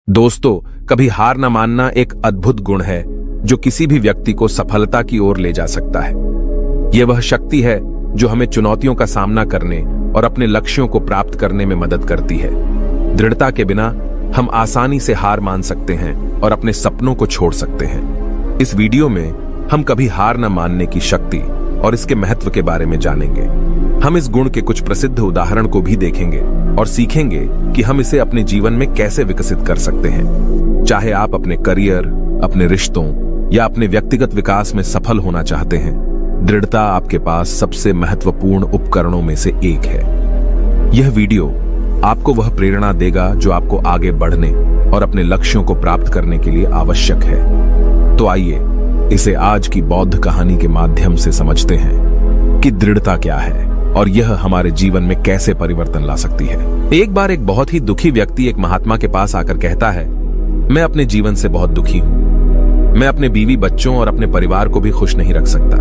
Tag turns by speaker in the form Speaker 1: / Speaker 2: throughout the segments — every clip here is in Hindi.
Speaker 1: दोस्तों, कभी हार न मानना एक अद्भुत गुण है जो किसी भी व्यक्ति को सफलता की ओर ले जा सकता है। यह वह शक्ति है जो हमें चुनौतियों का सामना करने और अपने लक्ष्यों को प्राप्त करने में मदद करती है। दृढ़ता के बिना हम आसानी से हार मान सकते हैं और अपने सपनों को छोड़ सकते हैं। इस वीडियो में हम कभी हार न मानने की शक्ति और इसके महत्व के बारे में जानेंगे। हम इस गुण के कुछ प्रसिद्ध उदाहरण को भी देखेंगे और सीखेंगे कि हम इसे अपने जीवन में कैसे विकसित कर सकते हैं। चाहे आप अपने करियर, अपने रिश्तों या अपने व्यक्तिगत विकास में सफल होना चाहते हैं, दृढ़ता आपके पास सबसे महत्वपूर्ण उपकरणों में से एक है। यह वीडियो आपको वह प्रेरणा देगा जो आपको आगे बढ़ने और अपने लक्ष्यों को प्राप्त करने के लिए आवश्यक है। तो आइए इसे आज की बौद्ध कहानी के माध्यम से समझते हैं कि दृढ़ता क्या है और यह हमारे जीवन में कैसे परिवर्तन ला सकती है। एक बार एक बहुत ही दुखी व्यक्ति एक महात्मा के पास आकर कहता है, मैं अपने जीवन से बहुत दुखी हूं। मैं अपने बीवी बच्चों और अपने परिवार को भी खुश नहीं रख सकता।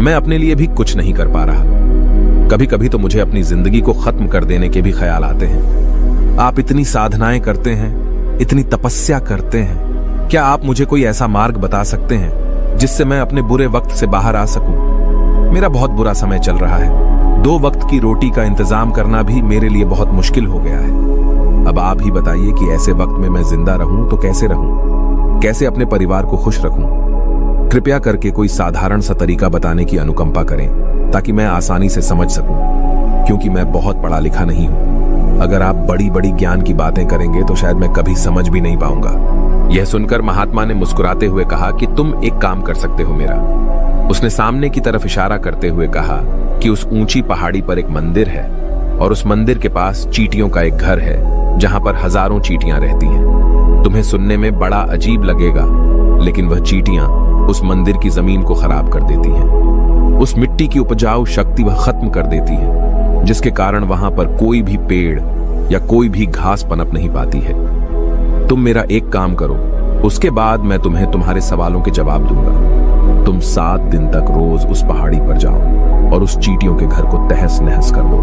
Speaker 1: मैं अपने लिए भी कुछ नहीं कर पा रहा। कभी कभी तो मुझे अपनी जिंदगी को खत्म कर देने के भी ख्याल आते हैं। आप इतनी साधनाएं करते हैं, इतनी तपस्या करते हैं, क्या आप मुझे कोई ऐसा मार्ग बता सकते हैं जिससे मैं अपने बुरे वक्त से बाहर आ सकूं? मेरा बहुत बुरा समय चल रहा है। 2 वक्त की रोटी का इंतजाम करना भी मेरे लिए बहुत मुश्किल हो गया है। अब आप ही बताइए कि ऐसे वक्त में मैं जिंदा रहूं तो कैसे रहूं? कैसे अपने परिवार को खुश रखूं? कृपया करके कोई साधारण सा तरीका बताने की अनुकंपा करें ताकि मैं आसानी से समझ सकूं, क्योंकि मैं बहुत पढ़ा लिखा नहीं हूं। अगर आप बड़ी बड़ी ज्ञान की बातें करेंगे तो शायद मैं कभी समझ भी नहीं पाऊंगा। यह सुनकर महात्मा ने मुस्कुराते हुए कहा कि तुम एक काम कर सकते हो मेरा। उसने सामने की तरफ इशारा करते हुए कहा कि उस ऊंची पहाड़ी पर एक मंदिर है और उस मंदिर के पास चींटियों का एक घर है जहां पर हजारों चींटियां रहती हैं। तुम्हें सुनने में बड़ा अजीब लगेगा, लेकिन वह चींटियां उस मंदिर की जमीन को खराब कर देती हैं। उस मिट्टी की उपजाऊ शक्ति वह खत्म कर देती है, जिसके कारण वहां पर कोई भी पेड़ या कोई भी घास पनप नहीं पाती है। तुम मेरा एक काम करो, उसके बाद मैं तुम्हें तुम्हारे सवालों के जवाब दूंगा। तुम 7 दिन तक रोज उस पहाड़ी पर जाओ और उस चींटियों के घर को तहस नहस कर दो,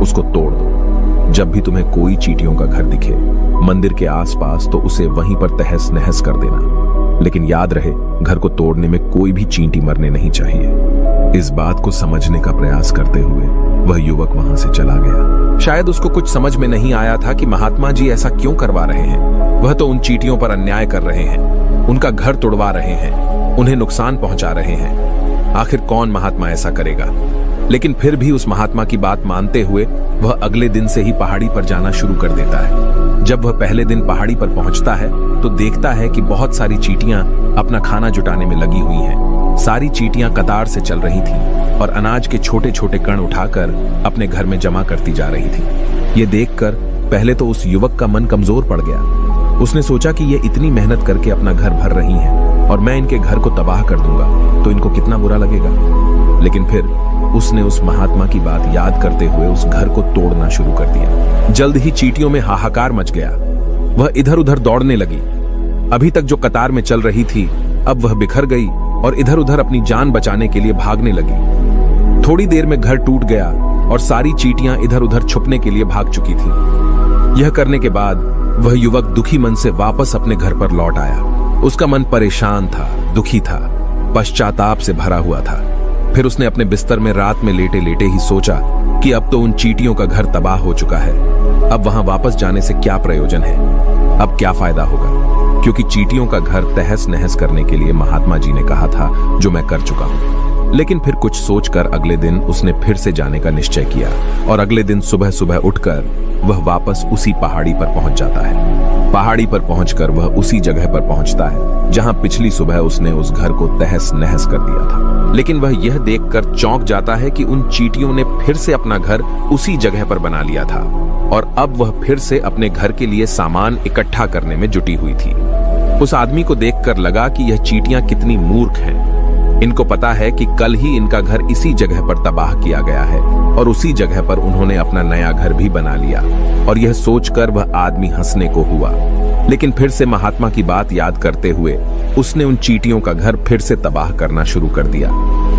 Speaker 1: उसको तोड़ दो। जब भी तुम्हें कोई चींटियों का घर दिखे मंदिर के आसपास, तो उसे वहीं पर तहस नहस कर देना। लेकिन याद रहे, घर को तोड़ने में कोई भी चींटी मरने नहीं चाहिए। इस बात को समझने का प्रयास करते हुए वह युवक वहां से चला गया। शायद उसको कुछ समझ में नहीं आया था कि महात्मा जी ऐसा क्यों करवा रहे हैं। वह तो उन चींटियों पर अन्याय कर रहे हैं, उनका घर तोड़वा रहे हैं, उन्हें नुकसान पहुंचा रहे हैं। आखिर कौन महात्मा ऐसा करेगा? लेकिन फिर भी उस महात्मा की बात मानते हुए वह अगले दिन से ही पहाड़ी पर जाना शुरू कर देता है। जब वह पहले दिन पहाड़ी पर पहुंचता है तो देखता है कि बहुत सारी चींटियां अपना खाना जुटाने में लगी हुई हैं। सारी चींटियां कतार से चल रही थीं और अनाज के छोटे छोटे कण उठाकर अपने घर में जमा करती जा रही थी। ये देखकर पहले तो उस युवक का मन कमजोर पड़ गया। उसने सोचा कि ये इतनी मेहनत करके अपना घर भर रही हैं और मैं इनके घर को तबाह कर दूंगा तो इनको कितना बुरा लगेगा। लेकिन फिर उसने उस महात्मा की बात याद करते हुए उस घर को तोड़ना शुरू कर दिया। जल्द ही चींटियों में हाहाकार मच गया। वह इधर उधर दौड़ने लगी। अभी तक जो कतार में चल रही थी, अब वह बिखर गई और इधर उधर अपनी जान बचाने के लिए भागने लगी। थोड़ी देर में घर टूट गया और सारी चींटियां इधर उधर छुपने के लिए भाग चुकी थी। यह करने के बाद वह युवक दुखी मन से वापस अपने घर पर लौट आया। उसका मन परेशान था, दुखी था, पश्चाताप से भरा हुआ था। फिर उसने अपने बिस्तर में रात में लेटे लेटे ही सोचा कि अब तो उन चींटियों का घर तबाह हो चुका है। अब वहां वापस जाने से क्या प्रयोजन है? अब क्या फायदा होगा? क्योंकि चींटियों का घर तहस नहस करने के लिए महात्मा जी ने कहा था, जो मैं कर चुका हूं। लेकिन फिर कुछ सोचकर अगले दिन उसने फिर से जाने का निश्चय किया और अगले दिन सुबह सुबह उठकर वह वापस उसी पहाड़ी पर पहुंच जाता है। पहाड़ी पर पहुंचकर वह उसी जगह पर पहुंचता है जहां पिछली सुबह उसने उस घर को तहस नहस कर दिया था। लेकिन वह यह देखकर चौंक जाता है कि उन चींटियों ने फिर से अपना घर उसी जगह पर बना लिया था और अब वह फिर से अपने घर के लिए सामान इकट्ठा करने में जुटी हुई थी। उस आदमी को देखकर लगा कि यह चींटियां कितनी मूर्ख हैं। इनको पता है कि कल ही इनका घर इसी जगह पर तबाह किया गया है और उसी जगह पर उन्होंने अपना नया घर भी बना लिया। और यह सोचकर वह आदमी हंसने को हुआ। लेकिन फिर से महात्मा की बात याद करते हुए उसने उन चींटियों का घर फिर से तबाह करना शुरू कर दिया।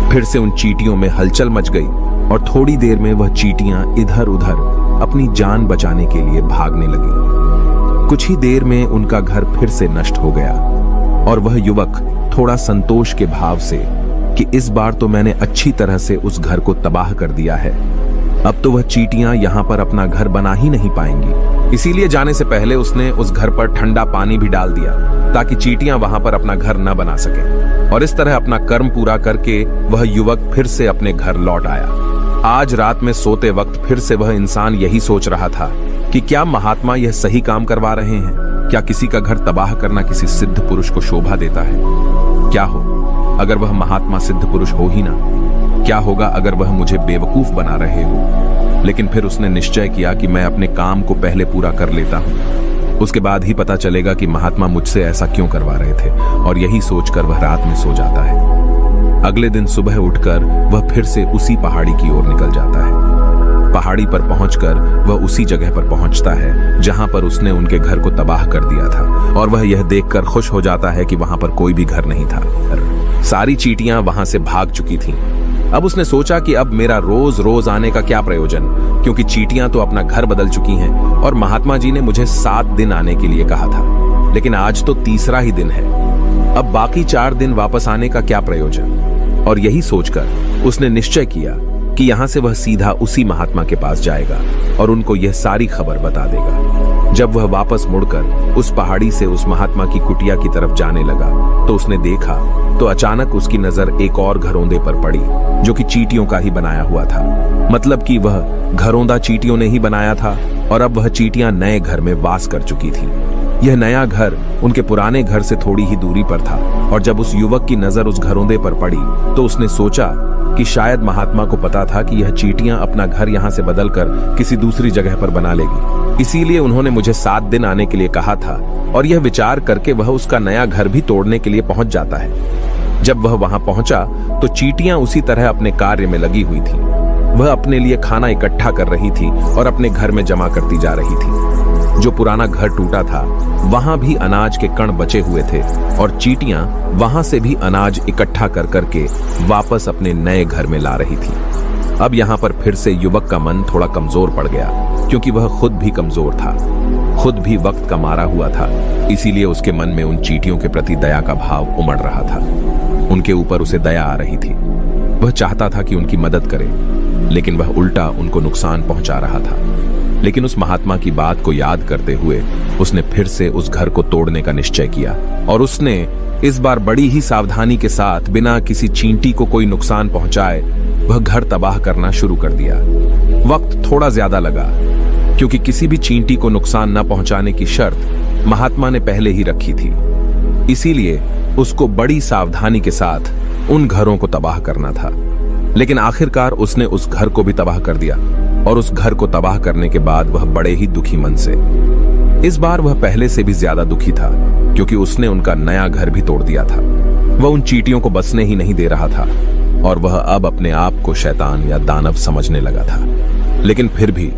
Speaker 1: फिर से उन चींटियों में हलचल मच गई और थोड़ी देर में वह चींटियां इधर उधर अपनी जान बचाने के लिए भागने लगी। कुछ ही देर में उनका घर फिर से नष्ट हो गया और वह युवक थोड़ा संतोष के भाव से कि इस बार तो मैंने अच्छी तरह से उस घर को तबाह कर दिया है, अब तो वह चींटियां यहां पर अपना घर बना ही नहीं पाएंगी। इसीलिए जाने से पहले उसने उस घर पर ठंडा पानी भी डाल दिया ताकि चींटियां वहां पर अपना घर न बना सकें। और इस तरह अपना कर्म पूरा करके वह युवक फिर से अपने घर लौट आया। आज रात में सोते वक्त फिर से वह इंसान यही सोच रहा था कि क्या महात्मा यह सही काम करवा रहे हैं? क्या किसी का घर तबाह करना किसी सिद्ध पुरुष को शोभा देता है? क्या हो अगर वह महात्मा सिद्ध पुरुष हो ही ना? क्या होगा अगर वह मुझे बेवकूफ बना रहे हो? लेकिन फिर उसने निश्चय किया कि मैं अपने काम को पहले पूरा कर लेता हूं, उसके बाद ही पता चलेगा कि महात्मा मुझसे ऐसा क्यों करवा रहे थे। और यही सोचकर वह रात में सो जाता है। अगले दिन सुबह उठकर वह फिर से उसी पहाड़ी की ओर निकल जाता है। पहाड़ी पर पहुंचकर वह उसी जगह पर पहुंचता है जहां पर उसने उनके घर को तबाह कर दिया था और वह यह देखकर खुश हो जाता है कि वहां पर कोई भी घर नहीं था। सारी चींटियां वहां से भाग चुकी थीं। अब उसने सोचा कि अब मेरा रोज रोज आने का क्या प्रयोजन, क्योंकि चींटियां तो अपना घर बदल चुकी हैं और महात्मा जी ने मुझे 7 दिन आने के लिए कहा था, लेकिन आज तो तीसरा ही दिन है। अब बाकी 4 दिन वापस आने का क्या प्रयोजन? और यही सोचकर उसने निश्चय किया कि यहां से वह सीधा उसी महात्मा के पास जाएगा और उनको यह सारी खबर बता देगा। जब वह वापस मुड़कर उस पहाड़ी से उस महात्मा की कुटिया की तरफ जाने लगा तो उसने देखा तो अचानक उसकी नजर एक और घरौंदे पर पड़ी जो कि चींटियों का ही बनाया हुआ था। मतलब कि वह घरौंदा चींटियों ने ही बनाया था और अब वह चींटियां नए घर में वास कर चुकी थी। यह नया घर उनके पुराने घर से थोड़ी ही दूरी पर था और जब उस युवक की नजर उस घरौंदे पर पड़ी तो उसने सोचा कि शायद महात्मा को पता था कि यह चींटियां अपना घर यहां से बदलकर किसी दूसरी जगह पर बना लेगी, इसीलिए उन्होंने मुझे 7 दिन आने के लिए कहा था। और यह विचार करके वह उसका नया घर भी तोड़ने के लिए पहुंच जाता है। जब वह वहां पहुंचा तो चींटियां उसी तरह अपने कार्य में लगी हुई थी। वह अपने लिए खाना इकट्ठा कर रही थी और अपने घर में जमा करती जा रही थी। जो पुराना घर टूटा था वहां भी अनाज के कण बचे हुए थे और चींटियां वहां से भी अनाज इकट्ठा कर करके वापस अपने नए घर में ला रही थी। अब यहाँ पर फिर से युवक का मन थोड़ा कमजोर पड़ गया, क्योंकि वह खुद भी कमजोर था, खुद भी वक्त का मारा हुआ था। इसीलिए उसके मन में उन चींटियों के प्रति दया का भाव उमड़ रहा था। उनके ऊपर उसे दया आ रही थी। वह चाहता था कि उनकी मदद करे, लेकिन वह उल्टा उनको नुकसान पहुंचा रहा था। लेकिन उस महात्मा की बात को याद करते हुए उसने फिर से उस घर को तोड़ने का निश्चय किया और उसने इस बार बड़ी ही सावधानी के साथ बिना किसी चींटी को कोई नुकसान पहुंचाए वह घर तबाह करना शुरू कर दिया। वक्त थोड़ा ज्यादा लगा, क्योंकि किसी भी चींटी को नुकसान न पहुंचाने की शर्त महात्मा ने पहले ही रखी थी। इसीलिए उसको बड़ी सावधानी के साथ उन घरों को तबाह करना था। लेकिन आखिरकार उसने उस घर को भी तबाह कर दिया और उस घर को तबाह करने के बाद वह बड़े ही दुखी मन से, इस बार वह पहले से भी ज्यादा दुखी था, क्योंकि उसने उनका नया घर भी तोड़ दिया था। वह उन चींटियों को बसने ही नहीं दे रहा था और वह अब अपने आप को शैतान या दानव समझने लगा था। लेकिन फिर भी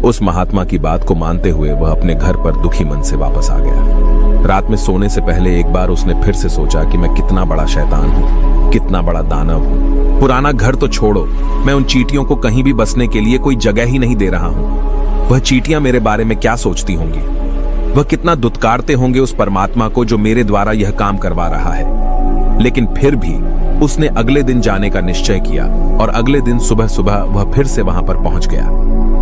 Speaker 1: उस महात्मा की बात को मानते हुए वह अपने घर पर दुखी मन से वापस आ गया। रात में सोने से पहले एक बार उसने फिर से सोचा कि मैं कितना बड़ा शैतान हूं, कितना बड़ा दानव हूं। पुराना घर तो छोड़ो, मैं उन चींटियों को कहीं भी बसने के लिए कोई जगह ही नहीं दे रहा हूं। वह चींटियां मेरे बारे में क्या सोचती होंगी? वह कितना दुत्कारते होंगे उस परमात्मा को जो मेरे द्वारा यह काम करवा रहा है। लेकिन फिर भी उसने अगले दिन जाने का निश्चय किया और अगले दिन सुबह सुबह वह फिर से वहां पर पहुंच गया।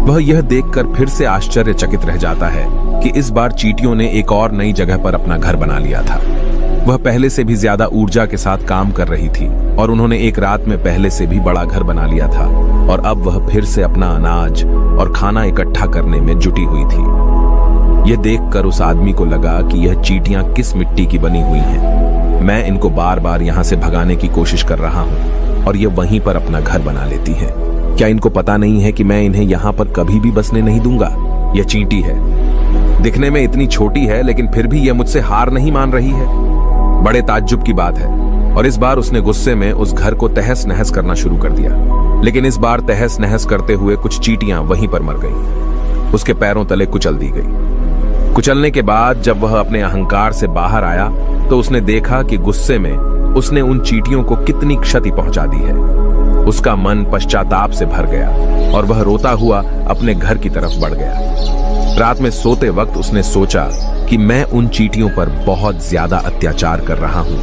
Speaker 1: वह यह देखकर फिर से आश्चर्यचकित रह जाता है कि इस बार चींटियों ने एक और नई जगह पर अपना घर बना लिया था। वह पहले से भी ज्यादा ऊर्जा के साथ काम कर रही थी और उन्होंने एक रात में पहले से भी बड़ा घर बना लिया था और अब वह फिर से अपना अनाज और खाना इकट्ठा करने में जुटी हुई थी। यह देखकर उस आदमी को लगा कि यह चींटियां किस मिट्टी की बनी हुई हैं। मैं इनको बार बार यहां से भगाने की कोशिश कर रहा हूं और ये वहीं पर अपना घर बना लेती हैं। क्या इनको पता नहीं है कि मैं इन्हें यहां पर कभी भी बसने नहीं दूंगा? यह चींटी है, दिखने में इतनी छोटी है, लेकिन फिर भी यह मुझसे हार नहीं मान रही है। बड़े ताज्जुब की बात है। और इस बार उसने गुस्से में उस घर को तहस नहस करना शुरू कर दिया। लेकिन इस बार तहस नहस करते हुए कुछ चींटियां वहीं पर मर गईं। उसके पैरों तले कुचल दी गई। कुचलने के बाद जब वह अपने अहंकार से बाहर आया तो उसने देखा कि गुस्से में उसने उन चींटियों को कितनी क्षति पहुंचा दी है। उसका मन पश्चाताप से भर गया और वह रोता हुआ अपने घर की तरफ बढ़ गया। रात में सोते वक्त उसने सोचा कि मैं उन चींटियों पर बहुत ज्यादा अत्याचार कर रहा हूं,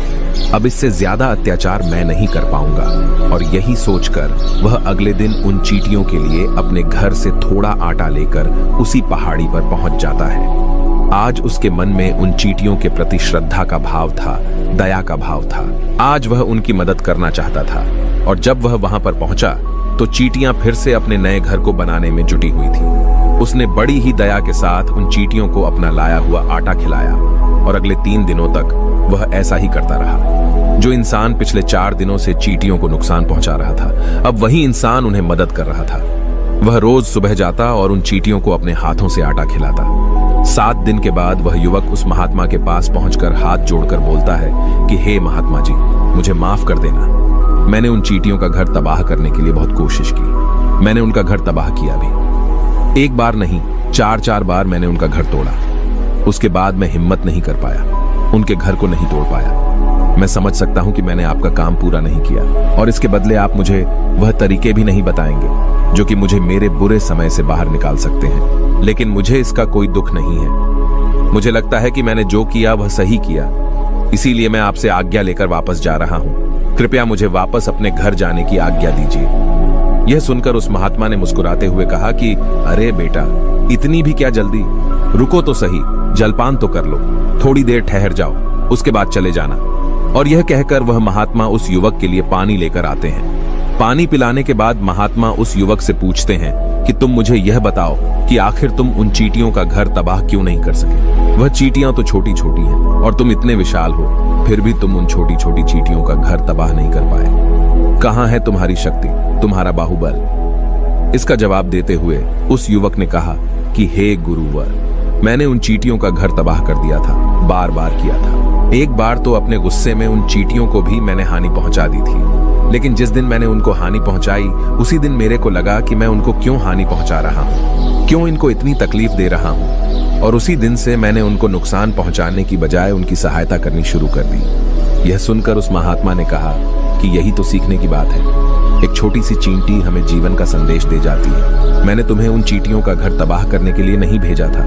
Speaker 1: अब इससे ज्यादा अत्याचार मैं नहीं कर पाऊंगा। और यही सोचकर वह अगले दिन उन चींटियों के लिए अपने घर से थोड़ा आटा लेकर उसी पहाड़ी पर पहुंच जाता है। आज उसके मन में उन चींटियों के प्रति श्रद्धा का भाव था, दया का भाव था। आज वह उनकी मदद करना चाहता था। और जब वह वहां पर पहुंचा तो चींटियां फिर से अपने नए घर को बनाने में जुटी हुई थी। उसने बड़ी ही दया के साथ उन चींटियों को अपना लाया हुआ आटा खिलाया और अगले 3 दिनों तक वह ऐसा ही करता रहा। जो इंसान पिछले 4 दिनों से चींटियों को नुकसान पहुंचा रहा था, अब वही इंसान उन्हें मदद कर रहा था। वह रोज सुबह जाता और उन चींटियों को अपने हाथों से आटा खिलाता। 7 दिन के बाद वह युवक उस महात्मा के पास पहुंचकर हाथ जोड़कर बोलता है कि हे महात्मा जी, मुझे माफ कर देना। मैंने उन चींटियों का घर तबाह करने के लिए बहुत कोशिश की। मैंने उनका घर तबाह किया भी। 1 बार नहीं, 4 बार मैंने उनका घर तोड़ा। उसके बाद मैं हिम्मत नहीं कर पाया, उनके घर को नहीं तोड़ पाया। मैं समझ सकता हूं कि मैंने आपका काम पूरा नहीं किया और इसके बदले आप मुझे वह तरीके भी नहीं बताएंगे जो कि मुझे मेरे बुरे समय से बाहर निकाल सकते हैं। लेकिन मुझे इसका कोई दुख नहीं है। मुझे लगता है कि मैंने जो किया वह सही किया, इसीलिए मैं आपसे आज्ञा लेकर वापस जा रहा हूं। कृपया मुझे वापस अपने घर जाने की आज्ञा दीजिए। यह सुनकर उस महात्मा ने मुस्कुराते हुए कहा कि अरे बेटा, इतनी भी क्या जल्दी, रुको तो सही, जलपान तो कर लो, थोड़ी देर ठहर जाओ, उसके बाद चले जाना। और यह कहकर वह महात्मा उस युवक के लिए पानी लेकर आते हैं। पानी पिलाने के बाद महात्मा उस युवक से पूछते हैं कि तुम मुझे यह बताओ कि आखिर तुम उन चींटियों का घर तबाह क्यों नहीं कर सके। वह चींटियां तो छोटी छोटी हैं और तुम इतने विशाल हो, फिर भी तुम उन छोटी छोटी चींटियों का घर तबाह नहीं कर पाए। कहां है तुम्हारी शक्ति, तुम्हारा बाहुबल? इसका जवाब देते हुए उस युवक ने कहा कि हे गुरुवर, मैंने उन चींटियों का घर तबाह कर दिया था, बार बार किया था। एक बार तो अपने गुस्से में उन चींटियों को भी मैंने हानि पहुंचा दी थी, लेकिन जिस दिन मैंने उनको हानि पहुंचाई उसी दिन मेरे को लगा कि मैं उनको क्यों हानि पहुंचा रहा हूं, क्यों इनको इतनी तकलीफ दे रहा हूं। और उसी दिन से मैंने उनको नुकसान पहुंचाने की बजाय उनकी सहायता करनी शुरू कर दी। यह सुनकर उस महात्मा ने कहा कि यही तो सीखने की बात है। एक छोटी सी चींटी हमें जीवन का संदेश दे जाती है। मैंने तुम्हें उन चींटियों का घर तबाह करने के लिए नहीं भेजा था,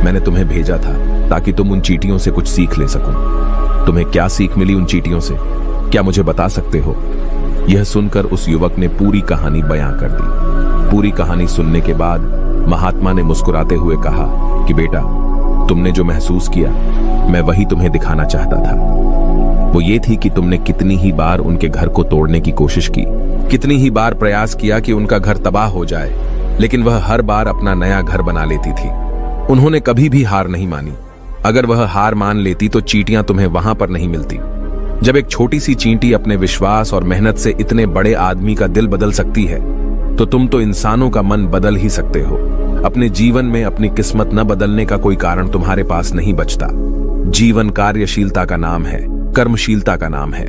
Speaker 1: मैंने तुम्हें भेजा था ताकि तुम उन चींटियों से कुछ सीख ले सको। तुम्हें क्या सीख मिली उन चींटियों से, क्या मुझे बता सकते हो? यह सुनकर उस युवक ने पूरी कहानी बयां कर दी। पूरी कहानी सुनने के बाद महात्मा ने मुस्कुराते हुए कहा कि बेटा, तुमने जो महसूस किया मैं वही तुम्हें दिखाना चाहता था। वो ये थी कि तुमने कितनी ही बार उनके घर को तोड़ने की कोशिश की, कितनी ही बार प्रयास किया कि उनका घर तबाह हो जाए, लेकिन वह हर बार अपना नया घर बना लेती थी। उन्होंने कभी भी हार नहीं मानी। अगर वह हार मान लेती तो चींटियां तुम्हें वहां पर नहीं मिलती। जब एक छोटी सी चींटी अपने विश्वास और मेहनत से इतने बड़े आदमी का दिल बदल सकती है, तो तुम तो इंसानों का मन बदल ही सकते हो। अपने जीवन में अपनी किस्मत न बदलने का कोई कारण तुम्हारे पास नहीं बचता। जीवन कार्यशीलता का नाम है, कर्मशीलता का नाम है।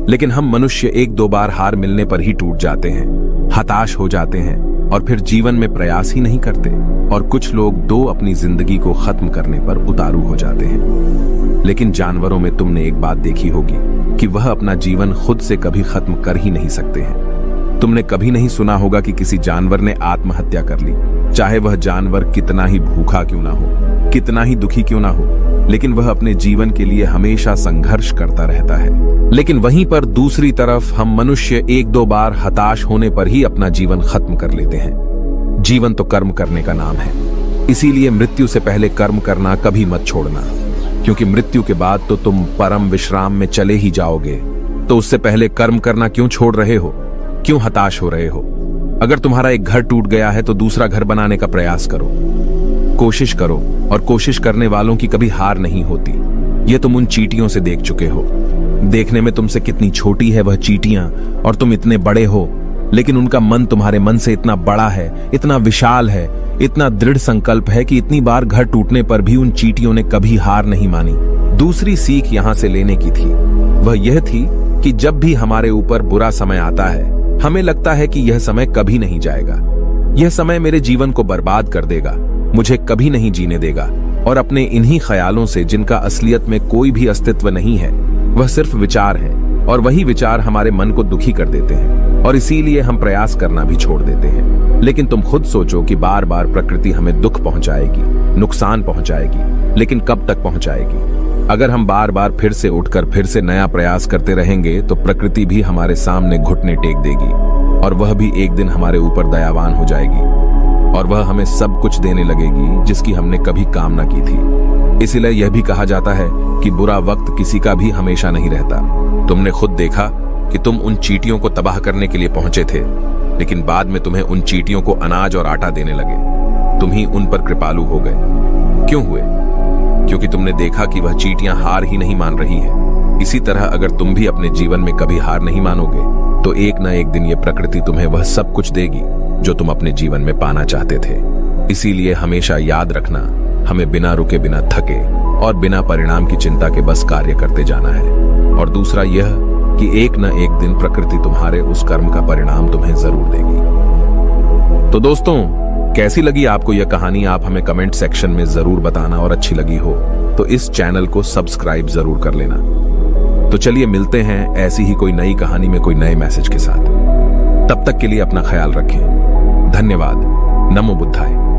Speaker 1: लेकिन हम मनुष्य 1-2 बार हार मिलने पर ही टूट जाते हैं, हताश हो जाते हैं और फिर जीवन में प्रयास ही नहीं करते। और कुछ लोग अपनी जिंदगी को खत्म करने पर उतारू हो जाते हैं। लेकिन जानवरों में तुमने एक बात देखी होगी कि वह अपना जीवन खुद से कभी खत्म कर ही नहीं सकते हैं। तुमने कभी नहीं सुना होगा कि किसी जानवर ने आत्महत्या कर ली, चाहे वह जानवर कितना ही भूखा क्यों ना हो, कितना ही दुखी क्यों ना हो, लेकिन वह अपने जीवन के लिए हमेशा संघर्ष करता रहता है। लेकिन वहीं पर दूसरी तरफ हम मनुष्य 1-2 बार हताश होने पर ही अपना जीवन खत्म कर लेते हैं। जीवन तो कर्म करने का नाम है, इसीलिए मृत्यु से पहले कर्म करना कभी मत छोड़ना, क्योंकि मृत्यु के बाद तो तुम परम विश्राम में चले ही जाओगे। तो उससे पहले कर्म करना क्यों छोड़ रहे हो, क्यों हताश हो रहे हो? अगर तुम्हारा एक घर टूट गया है तो दूसरा घर बनाने का प्रयास करो, कोशिश करो, और कोशिश करने वालों की कभी हार नहीं होती। ये तुम उन चींटियों से देख चुके हो। देखने में तुमसे कितनी छोटी है वह चींटियां और तुम इतने बड़े हो, लेकिन उनका मन तुम्हारे मन से इतना बड़ा है, इतना विशाल है, इतना दृढ़ संकल्प है कि इतनी बार घर टूटने पर भी उन चींटियों ने कभी हार नहीं मानी। दूसरी सीख यहां से लेने की थी, वह यह थी कि जब भी हमारे ऊपर बुरा समय आता है, हमें लगता है कि यह समय कभी नहीं जाएगा, यह समय मेरे जीवन को बर्बाद कर देगा, मुझे कभी नहीं जीने देगा। और अपने इन्हीं ख्यालों से, जिनका असलियत में कोई भी अस्तित्व नहीं है, वह सिर्फ विचार है, और वही विचार हमारे मन को दुखी कर देते हैं और इसीलिए हम प्रयास करना भी छोड़ देते हैं। लेकिन तुम खुद सोचो कि बार बार प्रकृति हमें दुख पहुंचाएगी, नुकसान पहुंचाएगी, लेकिन कब तक पहुंचाएगी? अगर हम बार बार फिर से उठकर फिर से नया प्रयास करते रहेंगे तो प्रकृति भी हमारे सामने घुटने टेक देगी और वह भी एक दिन हमारे ऊपर दयावान हो जाएगी और वह हमें सब कुछ देने लगेगी जिसकी हमने कभी कामना की थी। इसीलिए यह भी कहा जाता है कि बुरा वक्त किसी का भी हमेशा नहीं रहता। तुमने खुद देखा कि तुम उन चींटियों को तबाह करने के लिए पहुंचे थे, लेकिन बाद में तुम्हें उन चींटियों को अनाज और आटा देने लगे। तुम ही उन पर कृपालु हो गए। क्यों हुए? क्योंकि तुमने देखा कि वह चींटियां हार ही नहीं मान रही है। इसी तरह अगर तुम भी अपने जीवन में कभी हार नहीं मानोगे तो एक न एक दिन ये प्रकृति तुम्हें वह सब कुछ देगी जो तुम अपने जीवन में पाना चाहते थे। इसीलिए हमेशा याद रखना, हमें बिना रुके बिना थके और बिना परिणाम की चिंता के बस कार्य करते जाना है। और दूसरा यह कि एक न एक दिन प्रकृति तुम्हारे उस कर्म का परिणाम तुम्हें जरूर देगी। तो दोस्तों, कैसी लगी आपको यह कहानी? आप हमें कमेंट सेक्शन में जरूर बताना और अच्छी लगी हो तो इस चैनल को सब्सक्राइब जरूर कर लेना। तो चलिए मिलते हैं ऐसी ही कोई नई कहानी में कोई नए मैसेज के साथ। तब तक के लिए अपना ख्याल रखें। धन्यवाद। नमो बुद्धाय।